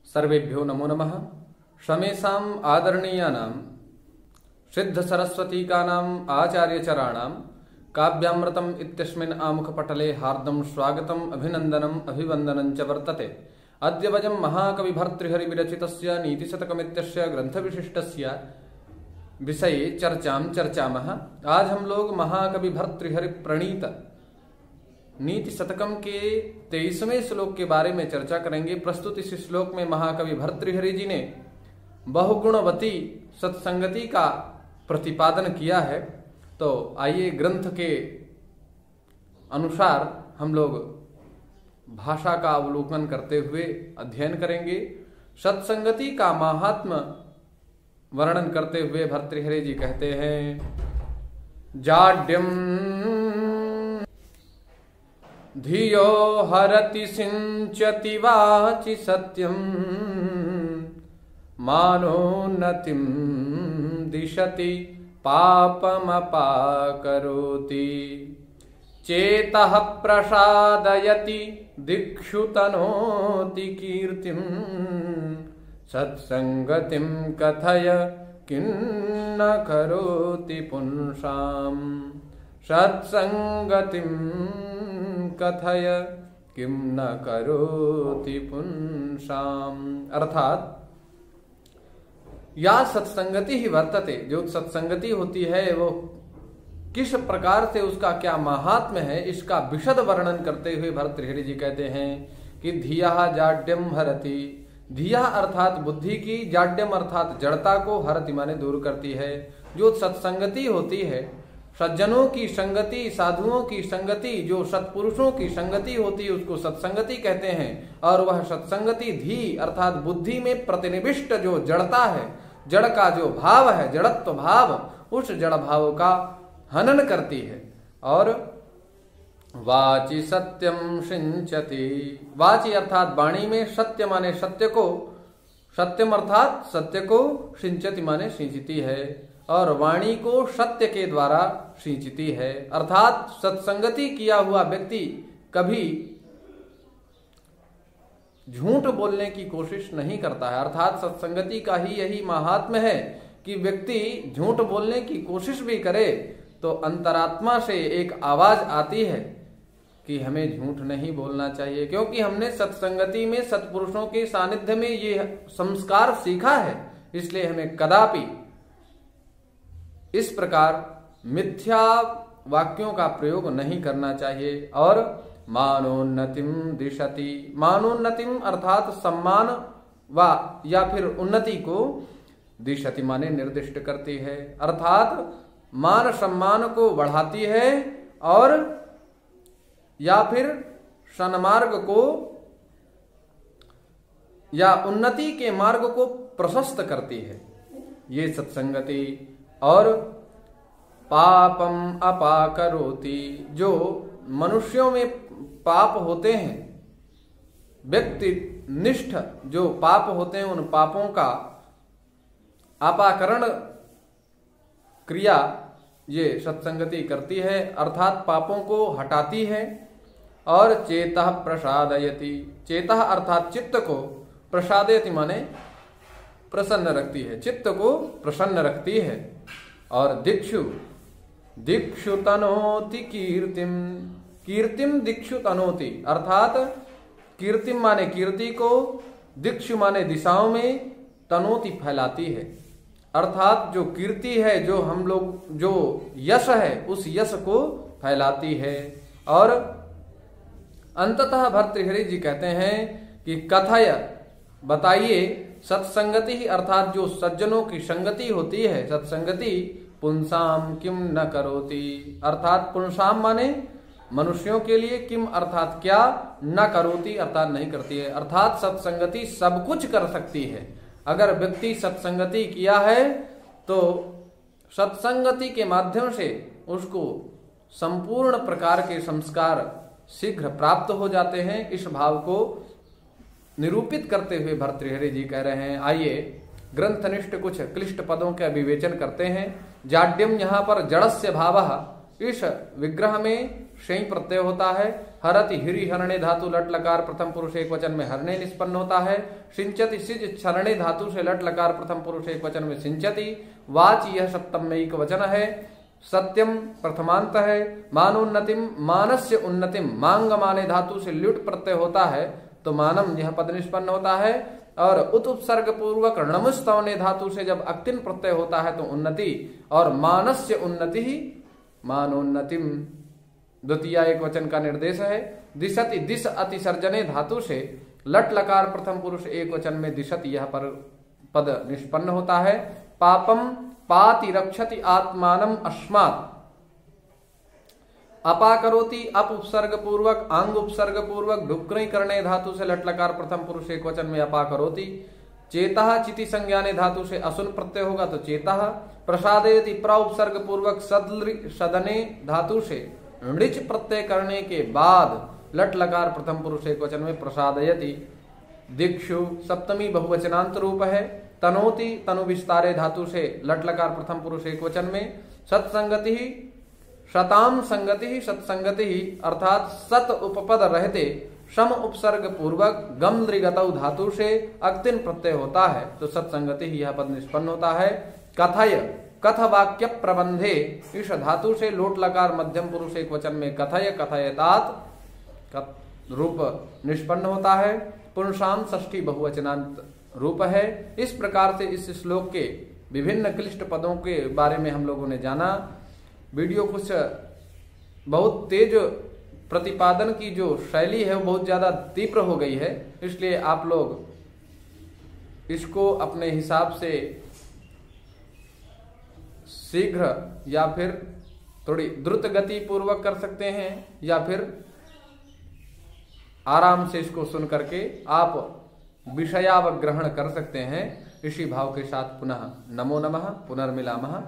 सर्वेभ्यो नमो नमः। शमेषाम् आदरणीयानां सिद्धसरस्वतीकानाम् आचार्यचराणां काव्यामृतम् इत्यस्मिन् आमुखपटले हार्दं स्वागतम् अभिनन्दनम् अभिवन्दनं च वर्तते। अद्य वयं महाकविभर्तृहरिविरचितस्य नीतिशतकमित्यस्य ग्रंथविशिष्टस्य विषये चर्चामः। आज हम लोग महाकवि भर्तृहरि प्रणीत नीति शतकम के 23वें श्लोक के बारे में चर्चा करेंगे। प्रस्तुत इस श्लोक में महाकवि भर्तृहरि जी ने बहुगुणवती सत्संगति का प्रतिपादन किया है। तो आइए ग्रंथ के अनुसार हम लोग भाषा का अवलोकन करते हुए अध्ययन करेंगे। सत्संगति का महात्म्य वर्णन करते हुए भर्तृहरि जी कहते हैं, जाड्यम धियो हरति सिंचति वाचि सत्यम मानोन्नतिं दिशति पापमपाकरोति चेतः प्रसादयति दिक्षु तनोति कीर्तिं सत्संगतिं कथय किन्न करोति पुंसाम् सत्संगतिं कथय किम न करोति पुंसाम्। अर्थात या सत्संगति ही वर्तते, जो सत्संगति होती है वो किस प्रकार से उसका क्या महात्म्य है, इसका विशद वर्णन करते हुए भर्तृहरि जी कहते हैं कि धिया जाड्यम हरति। धिया अर्थात बुद्धि की, जाड्यम अर्थात जड़ता को, हरति माने दूर करती है। जो सत्संगति होती है, सज्जनों की संगति, साधुओं की संगति, जो सत्पुरुषों की संगति होती है उसको सत्संगति कहते हैं। और वह सत्संगति धी अर्थात बुद्धि में प्रतिनिविष्ट जो जड़ता है, जड़ का जो भाव है, जड़त्व भाव, उस जड़ भाव का हनन करती है। और वाचि सत्यम सिंचति। वाचि अर्थात वाणी में, सत्य माने सत्य को, सत्यम अर्थात सत्य को, सिंचति माने सिंचती है और वाणी को सत्य के द्वारा सिंचती है। अर्थात सत्संगति किया हुआ व्यक्ति कभी झूठ बोलने की कोशिश नहीं करता है। अर्थात सत्संगति का ही यही महात्म्य है कि व्यक्ति झूठ बोलने की कोशिश भी करे तो अंतरात्मा से एक आवाज आती है कि हमें झूठ नहीं बोलना चाहिए, क्योंकि हमने सत्संगति में सत्पुरुषों के सानिध्य में ये संस्कार सीखा है। इसलिए हमें कदापि इस प्रकार मिथ्या वाक्यों का प्रयोग नहीं करना चाहिए। और मानोन्नतिम दिशति। मानोन्नतिम अर्थात सम्मान व या फिर उन्नति को, दिशति माने निर्दिष्ट करती है, अर्थात मान सम्मान को बढ़ाती है और या फिर सन्मार्ग को या उन्नति के मार्ग को प्रशस्त करती है ये सत्संगति। और पापम अपाकरोति। जो मनुष्यों में पाप होते हैं, व्यक्ति निष्ठ जो पाप होते हैं, उन पापों का अपाकरण क्रिया ये सत्संगति करती है, अर्थात पापों को हटाती है। और चेतः प्रसादयति। चेतः अर्थात चित्त को, प्रसादयति माने प्रसन्न रखती है, चित्त को प्रसन्न रखती है। और दिक्षु, दिक्षु तनोति कीर्तिम। कीर्तिम दिक्षु तनोति अर्थात कीर्तिम माने कीर्ति को, दिक्षु माने दिशाओं में, तनोति फैलाती है। अर्थात जो कीर्ति है, जो हम लोग जो यश है, उस यश को फैलाती है। और अंततः भर्तृहरि जी कहते हैं कि कथय बताइए, सत्संगति ही अर्थात जो सज्जनों की संगति होती है, सत्संगति पुंसाम किम न करोति। अर्थात पुंसाम माने मनुष्यों के लिए, किम अर्थात क्या, न करोति अर्थात नहीं करती है। अर्थात सत्संगति सब कुछ कर सकती है। अगर व्यक्ति सत्संगति किया है तो सत्संगति के माध्यम से उसको संपूर्ण प्रकार के संस्कार शीघ्र प्राप्त हो जाते हैं। इस भाव को निरूपित करते हुए भर्तृहरि जी कह रहे हैं। आइए ग्रंथनिष्ठ कुछ क्लिष्ट पदों का विवेचन करते हैं। जाड्यम यहाँ पर जड़स्य भावः, इस विग्रह में शयी प्रत्यय होता है। हरति हिरि हरणे धातु लट लकार प्रथम पुरुष एक वचन में हरणे निष्पन्न होता है। सिंचति सिज क्षरणे धातु से लट लकार प्रथम पुरुष एक वचन में सिंचति। वाच यह सप्तम में एक वचन है। सत्यम प्रथमांत है। मानोन्नतिम मानस्य उन्नतिम मांग माने धातु से ल्युट प्रत्यय होता है तो मानम यह पद निष्पन्न होता है। और उत उपसर्ग पूर्वक णमुस्तवने धातु से जब अक्तिन प्रत्यय होता है तो उन्नति। और मानस्य उन्नति ही मानोन्नतिम द्वितीय एक वचन का निर्देश है। दिशति दिश अतिसर्जने धातु से लट लकार प्रथम पुरुष एक वचन में दिशति यह पर पद निष्पन्न होता है। पापम पाति रक्षति आत्मानम अस्मात्। अपाकरोति अप उपसर्ग पूर्वक आंग उपसर्ग पूर्वक डुक्री करने धातु से लट लकार प्रथम पुरुष एक वचन में अपाकरोति। चेतः चिति संज्ञाने धातु से असुन प्रत्यय होगा तो चेतः। प्रसादयति प्र उपसर्ग पूर्वक सदने धातु से णिच प्रत्यय करने के बाद लट लकार प्रथम पुरुष एक वचन में प्रसादयति। दिक्षु सप्तमी बहुवचनांत रूप है। तनोति तनु विस्तारे धातु से लट लकार प्रथम पुरुष एक वचन में। सत्संगति ही शताम संगति ही सत्संगति ही अर्थात सत उपपद रहते सम उपसर्ग पूर्वक गम दृगतौ धातु से अक्तिन प्रत्यय होता है तो सत्संगति ही यह पद निष्पन्न होता है। कथय कथ वाक्य प्रबंधे इस धातु से लोट लकार मध्यम पुरुष एक वचन में कथय कथयतात रूप निष्पन्न होता है। पुंसाम षष्ठी बहुवचनांत रूप है। इस प्रकार से इस श्लोक के विभिन्न क्लिष्ट पदों के बारे में हम लोगों ने जाना। वीडियो कुछ बहुत तेज प्रतिपादन की जो शैली है वो बहुत ज्यादा तीव्र हो गई है, इसलिए आप लोग इसको अपने हिसाब से शीघ्र या फिर थोड़ी द्रुत गति पूर्वक कर सकते हैं या फिर आराम से इसको सुन करके आप विषयावग्रहण कर सकते हैं। इसी भाव के साथ पुनः नमो नमः, पुनर्मिलामः।